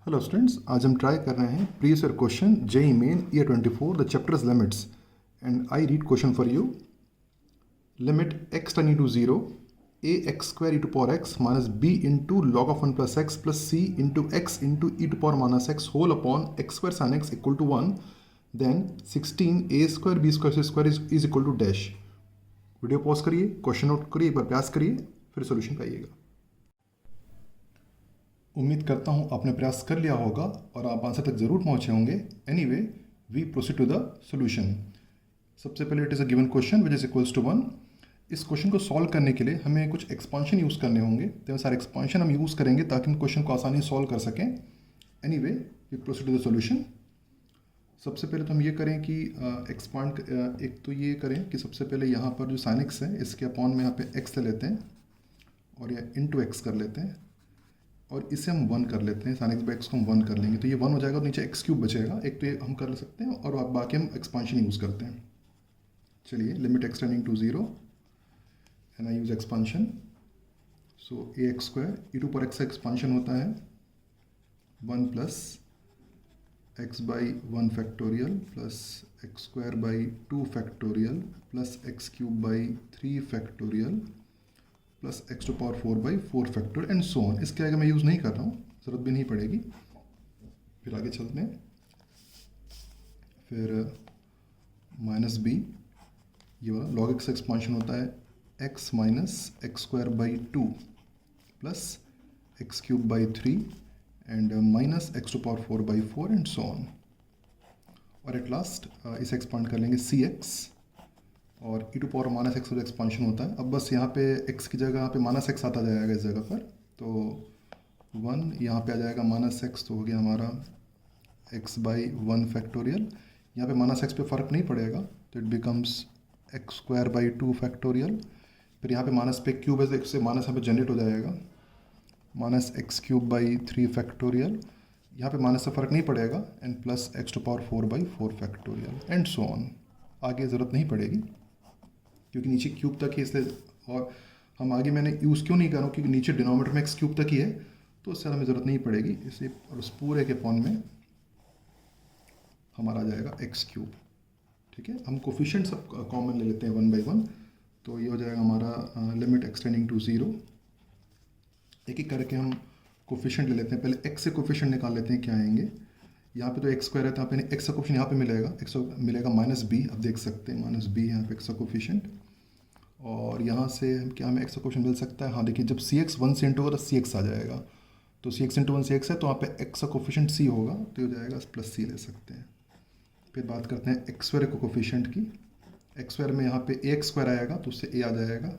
Hello students, आज हम try कर रहे हैं previous year question JEE Main year 24 the chapter is limits and I read question for you. Limit x tending to 0 a x square e to power x minus b into log of 1 plus x plus c into x into e to power minus x whole upon x square sin x equal to 1, then 16 a square b square c square is equal to dash. Video pause करिए, question note करिए, एक बार प्रयास करिए, फिर solution पाइएगा. उम्मीद करता हूँ आपने प्रयास कर लिया होगा और आप आंसर तक ज़रूर पहुँचे होंगे. Anyway, we proceed to the solution. सबसे पहले it is a given question which is equals to 1. इस क्वेश्चन को सॉल्व करने के लिए हमें कुछ एक्सपांशन यूज़ करने होंगे. तो सारे एक्सपांशन हम यूज़ करेंगे ताकि हम क्वेश्चन को आसानी सॉल्व कर सकें. Anyway, we proceed to the solution. सबसे पहले तो हम ये करें कि एक्सपांड एक तो ये करें कि सबसे पहले यहाँ पर जो साइन एक्स है इसके अपॉन में यहाँ पे एक्स ले लेते हैं और यह इंटू एक्स कर लेते हैं और इसे हम 1 कर लेते हैं. साइन एक्स बाई एक्स को हम 1 कर लेंगे तो ये 1 हो जाएगा और नीचे एक्स क्यूब बचेगा. एक तो ये हम कर सकते हैं और बाकी हम एक्सपांशन यूज़ करते हैं. चलिए, limit x tending to 0 and I use expansion. So a x square e to पर एक्स एक्सपांशन होता है 1 plus x by 1 factorial plus x square by 2 factorial plus x cube by 3 factorial plus x to power 4 by 4 factorial and so on. इसके आगे मैं use नहीं कर रहा हूँ, ज़रूरत भी नहीं पड़ेगी. फिर आगे चलते हैं. फिर माइनस बी, ये वाला लॉग एक्स एक्सपांशन होता है x minus x square by 2 plus x cube by 3 and minus x to power 4 by 4 and so on. और एट लास्ट इसे एक्सपांड कर लेंगे सी एक्स और e to power minus x का expansion होता है. अब बस यहाँ पे एक्स की जगह यहाँ पे माइनस एक्स आता जाएगा इस जगह पर. तो 1 यहाँ पे आ जाएगा माइनस एक्स, तो हो गया हमारा एक्स बाई 1 फैक्टोरियल. यहाँ पे माइनस एक्स पे फ़र्क नहीं पड़ेगा तो it becomes x square by 2 factorial. फिर यहाँ पे माइनस पे क्यूब है तो एक्स से माइनस यहाँ पे जनरेट हो जाएगा minus x cube by 3 factorial. यहाँ पे माइनस से फ़र्क नहीं पड़ेगा and plus x to power 4 by 4 factorial and so on. आगे ज़रूरत नहीं पड़ेगी क्योंकि नीचे क्यूब तक ही, इसलिए. और हम आगे मैंने यूज़ क्यों नहीं कर रहा हूँ क्योंकि नीचे डिनोमीटर में एक्स क्यूब तक ही है तो उससे हमें ज़रूरत नहीं पड़ेगी. इसलिए और उस पूरे के पॉन में हमारा आ जाएगा एक्स क्यूब. ठीक है, हम कोफिशिएंट सब कॉमन ले लेते हैं 1 बाई 1. तो ये हो जाएगा हमारा लिमिट एक्स टेंडिंग टू 0. एक एक करके हम कोफिशिएंट ले लेते हैं. पहले एक्स से कोफिशिएंट निकाल लेते हैं क्या आएंगे. यहाँ पे तो एक्स स्क्वायर है तो यहाँ पे एक्स का कोफिशिएंट यहाँ पे मिलेगा, एक्स मिलेगा माइनस बी. अब देख सकते हैं माइनस बी यहाँ पे एक्स का कोफिशिएंट. और यहाँ से क्या हमें एक्स का कोफिशिएंट मिल सकता है. हाँ देखिए, जब सी एक्स 1 से इंटू होगा तो सी एक्स आ जाएगा. तो सी एक्स इंटू 1 सी एक्स है तो वहाँ पे एक्स का कोफिशिएंट सी होगा तो ये हो जाएगा प्लस सी ले सकते हैं. फिर बात करते हैं एक्स स्क्वायर के कोफिशिएंट की. एक्स स्क्वायर में यहाँ पे ए एक्स स्क्वायर आएगा तो उससे ए आ जाएगा.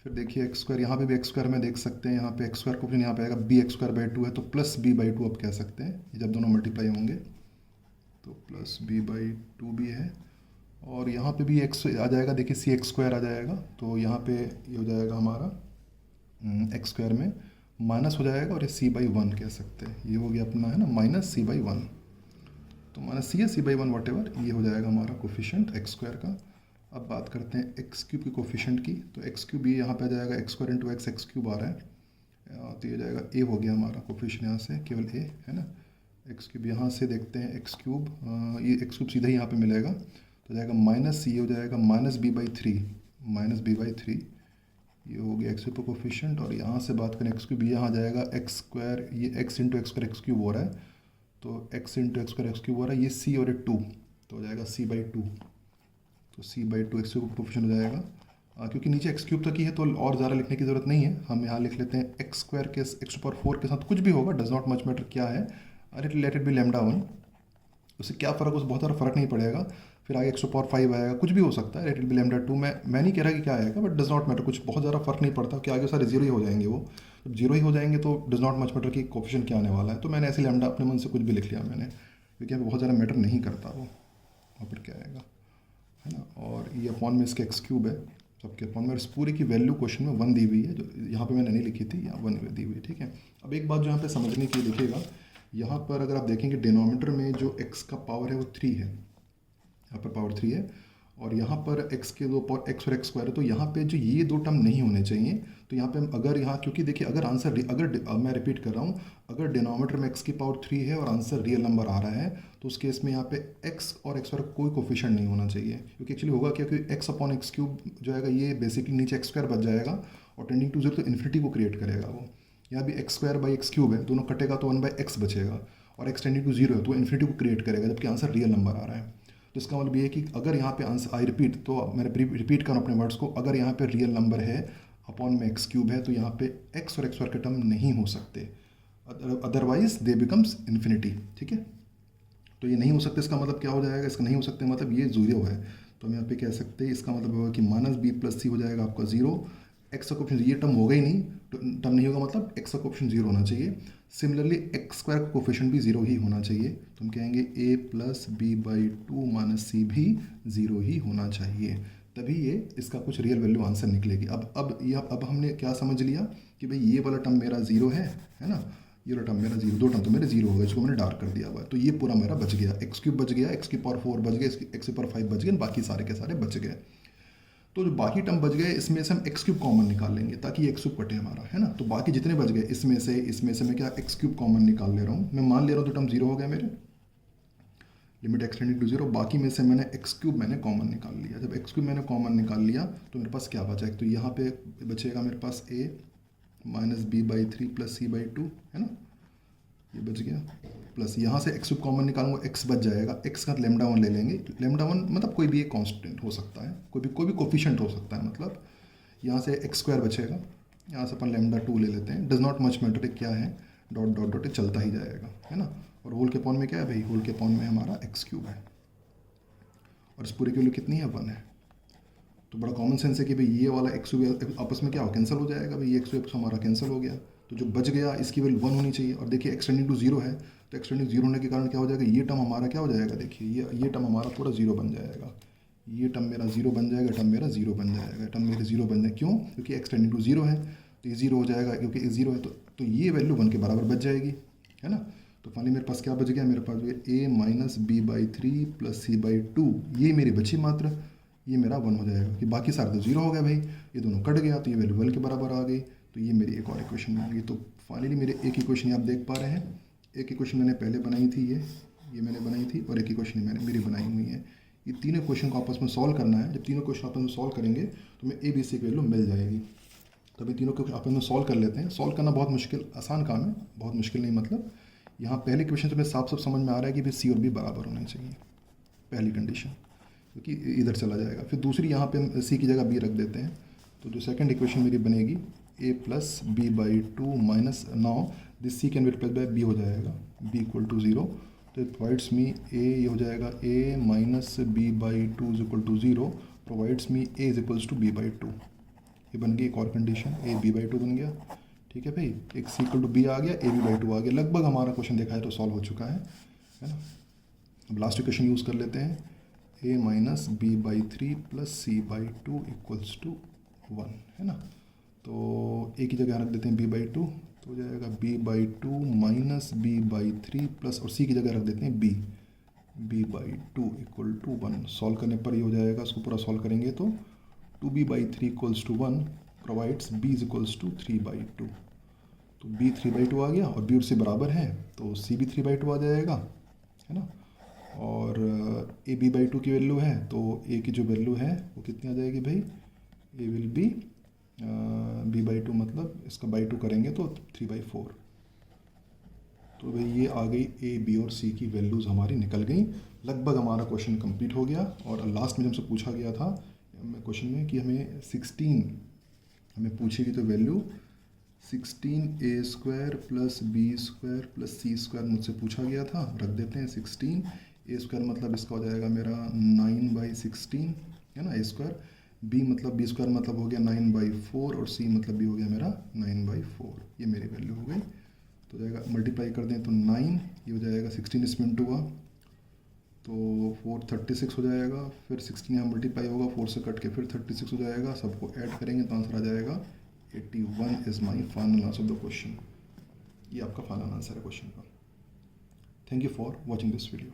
फिर देखिए एक्स स्क्वायर यहाँ पे भी एक्स स्क्वायर में देख सकते हैं, यहाँ पे एक्स स्क्वायर कोफिशिएंट यहाँ पे आएगा बी एक्स स्क्वायर बाई 2 है तो प्लस बी बाई 2 अब कह सकते हैं. ये जब दोनों मल्टीप्लाई होंगे तो प्लस बी बाई 2 भी है. और यहाँ पे भी एक्स आ जाएगा, देखिए सी एक्स स्क्वायर आ जाएगा तो यहाँ पे ये हो जाएगा हमारा एक्स स्क्वायर में माइनस हो जाएगा और ये सी बाई 1 कह सकते हैं. ये हो गया अपना है ना माइनस सी बाई 1. तो माइनस सी है सी बाई 1 वॉट एवर, ये हो जाएगा हमारा कोफिशिएंट एक्स स्क्वायर का. अब बात करते हैं एक्स क्यूब की कोफिशिएंट की. तो एक्स क्यूब ये यहाँ पे आ जाएगा x square into x cube आ रहा है तो ये हो जाएगा ए हो गया हमारा कोफिशिएंट यहाँ से केवल ए है ना. एक्स क्यूब यहाँ से देखते हैं एक्स क्यूब, ये एक्स क्यूब सीधा ही यहाँ पे मिलेगा तो जाएगा माइनस सी हो जाएगा minus b by 3 minus b by 3. ये हो गया एक्स क्यूब का कोफिशिएंट. और यहाँ से बात करें एक्स क्यूब, यहाँ आ जाएगा एक्स स्क्वायर, ये एक्स इंटू एक्स क्यूब हो रहा है तो एक्स इंटू एक्स क्यूब हो रहा है, ये सी और ये 2 तो हो जाएगा सी बाई 2. तो सी बाई 2 एक्स क्यूब कोफिशिएंट हो जाएगा. क्योंकि नीचे एक्स क्यूब तक ही है तो और ज़्यादा लिखने की ज़रूरत नहीं है. हम यहाँ लिख लेते हैं एक्स स्क्वायर के एक्स टू पावर 4 के साथ कुछ भी होगा, डज नॉट मच मैटर क्या है. अरे लेट इट बी लैम्डा 1, उससे क्या फ़र्क, उससे बहुत ज़्यादा फ़र्क नहीं पड़ेगा. फिर आगे एक्स टू पावर 5 आएगा, कुछ भी हो सकता है. लेट इट बी लैम्डा 2, मैं नहीं कह रहा कि क्या आएगा बट डज नॉट मैटर, कुछ बहुत ज़्यादा फ़र्क नहीं पड़ता कि आगे सारे जीरो ही हो जाएंगे. वो जब जीरो ही हो जाएंगे तो डज नॉट मच मैटर कि कोफिशिएंट क्या आने वाला है. तो मैंने ऐसे लैम्डा अपने मन से कुछ भी लिख लिया मैंने, क्योंकि यहाँ बहुत ज़्यादा मैटर नहीं करता वो वहाँ पर क्या आएगा है ना. और ये अपॉन में इसके एक्स क्यूब है सबके अपॉन में. इस पूरे की वैल्यू क्वेश्चन में 1 दी हुई है, जो यहाँ पे मैंने नहीं लिखी थी, यहाँ 1 दी हुई है. ठीक है, अब एक बात जो यहाँ पे समझने की देखिएगा, यहाँ पर अगर आप देखेंगे डिनोमीटर में जो x का पावर है वो 3 है, यहाँ पर पावर 3 है और यहाँ पर x के दो पावर x और x स्क्वायर है, तो यहाँ पे जो ये दो टर्म नहीं होने चाहिए। तो यहाँ पे हम अगर यहाँ, क्योंकि देखिए अगर आंसर, मैं रिपीट कर रहा हूँ, अगर डिनोमिनेटर में x की पावर 3 है और आंसर रियल नंबर आ रहा है, तो उस केस में यहाँ पे x और x स्क्वायर कोई कोफिशिएंट नहीं होना चाहिए। क्योंकि एक्चुअली होगा क्या, क्योंकि x अपॉन एक्स क्यूब जो आएगा ये बेसिकली नीचे x स्क्वायर बच जाएगा और टेंडिंग टू 0 तो इन्फिनिटी को क्रिएट करेगा वो। यहाँ भी x square by x cube है, दोनों कटेगा तो 1/x बचेगा, और x टेंडिंग टू 0 है तो इन्फिनिटी को क्रिएट करेगा, जबकि आंसर रियल नंबर आ रहा है। तो इसका मतलब ये है कि अगर यहाँ पे आंसर, आई रिपीट, तो मैंने रिपीट कर अपने वर्ड्स को, अगर यहाँ पे रियल नंबर है अपॉन में एक्स क्यूब है, तो यहाँ पे x और एक्स स्क्वायर के टर्म नहीं हो सकते, अदरवाइज दे बिकम्स इन्फिनिटी। ठीक है, तो ये नहीं हो सकते, इसका मतलब क्या हो जाएगा, इसका नहीं हो सकते मतलब ये 0 है। तो हम यहाँ पे कह सकते हैं इसका मतलब होगा कि -b+c हो जाएगा आपका 0, एक्स का कोफिशिएंट, ये टर्म होगा ही नहीं, तो टर्म नहीं होगा मतलब एक्स का कोफिशिएंट 0 होना चाहिए। सिमिलरली एक्स स्क्वायर का कोफिशिएंट भी 0 ही होना चाहिए, तो हम कहेंगे a+b/2 - c भी 0 ही होना चाहिए, तभी ये इसका कुछ रियल वैल्यू आंसर निकलेगी। अब हमने क्या समझ लिया कि भाई ये वाला टर्म मेरा 0 है ना, ये वाला टर्म मेरा 0, दो टर्म तो मेरे 0 हो गए, इसको मैंने डार्क कर दिया हुआ है, तो ये पूरा मेरा बच गया, एक्स क्यूब बच गया, एक्स की पावर 4 बच गया, एक्स की पावर 5 बच गए, बाकी सारे के सारे बच गए। तो जो बाकी टर्म बच गए इसमें से हम एक्स क्यूब कॉमन निकाल लेंगे ताकि ये एक्स क्यूब कटे हमारा, है ना। तो बाकी जितने बच गए इसमें से मैं क्या एक्स क्यूब कॉमन निकाल ले रहा हूँ, मैं मान ले रहा हूँ तो टर्म 0 हो गया मेरे, लिमिट एक्स टेंडिंग टू 0, बाकी में से मैंने एक्स क्यूब मैंने कॉमन निकाल लिया। जब एक्स क्यूब मैंने कॉमन निकाल लिया तो मेरे पास क्या बचा, एक तो यहाँ पे बचेगा मेरे पास a -b/3 + c/2, है ना, ये बच गया, प्लस यहाँ से एक्स क्यूब कॉमन निकालूंगा, एक्स बच जाएगा, एक्स का λ1 ले लेंगे, λ1 मतलब कोई भी एक कांस्टेंट हो सकता है, कोई भी कोफिशिएंट हो सकता है, मतलब यहाँ से एक्स स्क्वायर बचेगा, यहाँ से अपन λ2 ले लेते हैं, डज नॉट मच मैटर क्या है, डॉट डॉट डॉट चलता ही जाएगा, है ना। और होल के पॉन में क्या है भाई, होल के पॉन में हमारा एक्स क्यूब है, और इस पूरे की वैल्यू कितनी है, 1 है। तो बड़ा कॉमन सेंस है कि भाई ये वाला एक्स क्यूब आपस में क्या हो, कैंसिल हो जाएगा, भाई ये एक्स क्यूब हमारा कैंसिल हो गया, तो जो बच गया इसकी वैल्यू 1 होनी चाहिए। और देखिए एक्स टेंडिंग टू 0 है, तो एक्स टेंडिंग 0 होने के कारण क्या हो जाएगा, ये टर्म हमारा क्या हो जाएगा, देखिए ये टर्म हमारा पूरा 0 बन जाएगा, ये टर्म मेरा 0 बन जाएगा, टर्म मेरा 0 बन जाएगा, टर्म मेरे 0 बन जाए, क्यों, क्योंकि एक्स टेंडिंग टू 0 है, तो ये 0 हो जाएगा, क्योंकि 0 है तो ये वैल्यू 1 के बराबर बच जाएगी, है ना। तो फाइनली मेरे पास क्या बच गया, मेरे पास a -b/3 + c/2, ये मेरी बची मात्रा, ये मेरा 1 हो जाएगा, कि बाकी सारे तो 0 हो गया भाई, ये दोनों कट गया तो ये वैल्यू 1 के बराबर आ गई, तो ये मेरी एक और इक्वेशन बन गई। तो फाइनली मेरे एक इक्वेशन आप देख पा रहे हैं, एक इक्वेशन मैंने पहले बनाई थी, ये मैंने बनाई थी, और एक इक्वेशन मैंने मेरी बनाई हुई है। ये तीनों क्वेश्चन को आपस में सॉल्व करना है, जब तीनों क्वेश्चन आपस में सॉल्व करेंगे तो हमें ABC की वैल्यू मिल जाएगी। तो अभी तीनों को आपस में सॉल्व कर लेते हैं। सॉल्व करना बहुत मुश्किल, आसान काम है, बहुत मुश्किल नहीं, मतलब यहाँ पहले क्वेश्चन से हमें साफ समझ में आ रहा है कि भाई C और B बराबर होने चाहिए, पहली कंडीशन, क्योंकि इधर चला जाएगा। फिर दूसरी यहाँ पे हम C की जगह B रख देते हैं, तो जो सेकंड इक्वेशन मेरी बनेगी a+b/2 - now this C can be replace by B हो जाएगा, B = 0, तो इट प्रोवाइड्स मी a, ये हो जाएगा a -b/2 = 0, provides me a = b/2, ये बन गई एक और कंडीशन, a b/2 बन गया। ठीक है भाई, एक C = B आ गया, a b/2 आ गया, लगभग हमारा क्वेश्चन देखा है तो सॉल्व हो चुका है ना। अब लास्ट इक्वेशन यूज़ कर लेते हैं, a -b/3 + c/2 = 1, है ना। तो a की जगह रख देते हैं b/2, तो हो जाएगा b/2 - b/3 प्लस, और c की जगह रख देते हैं b/2 = 1। सॉल्व करने पर ये हो जाएगा, इसको पूरा सॉल्व करेंगे तो 2b/3 = 1 प्रोवाइड्स b = 3/2, तो b 3/2 आ गया, और b उससे बराबर है तो c भी 3/2 आ जाएगा, है ना। और a b/2 की वैल्यू है, तो a की जो वैल्यू है वो कितनी आ जाएगी भाई, a विल बी b/2, मतलब इसका by 2 करेंगे तो 3/4। तो भाई ये आ गई a, b और c की वैल्यूज़ हमारी निकल गई। लगभग हमारा क्वेश्चन कंप्लीट हो गया। और लास्ट में हमसे पूछा गया था क्वेश्चन में कि हमें 16 हमें पूछी गई, तो वैल्यू 16a² + b² + c² मुझसे पूछा गया था। रख देते हैं 16a² मतलब इसका हो जाएगा मेरा 9/16, है ना, a², b मतलब b² मतलब हो गया 9/4, और c मतलब b हो गया मेरा 9/4। ये मेरी वैल्यू हो गई। तो जाएगा मल्टीप्लाई कर दें तो 9, ये हो जाएगा 16 इसमें इंटू हुआ तो 4 36 हो जाएगा, फिर 16 यहाँ मल्टीप्लाई होगा, 4 से कट के फिर 36 हो जाएगा, सबको ऐड करेंगे तो आंसर आ जाएगा 81 is my final answer of the question. ये आपका फाइनल आंसर है क्वेश्चन का। Thank you for watching this video.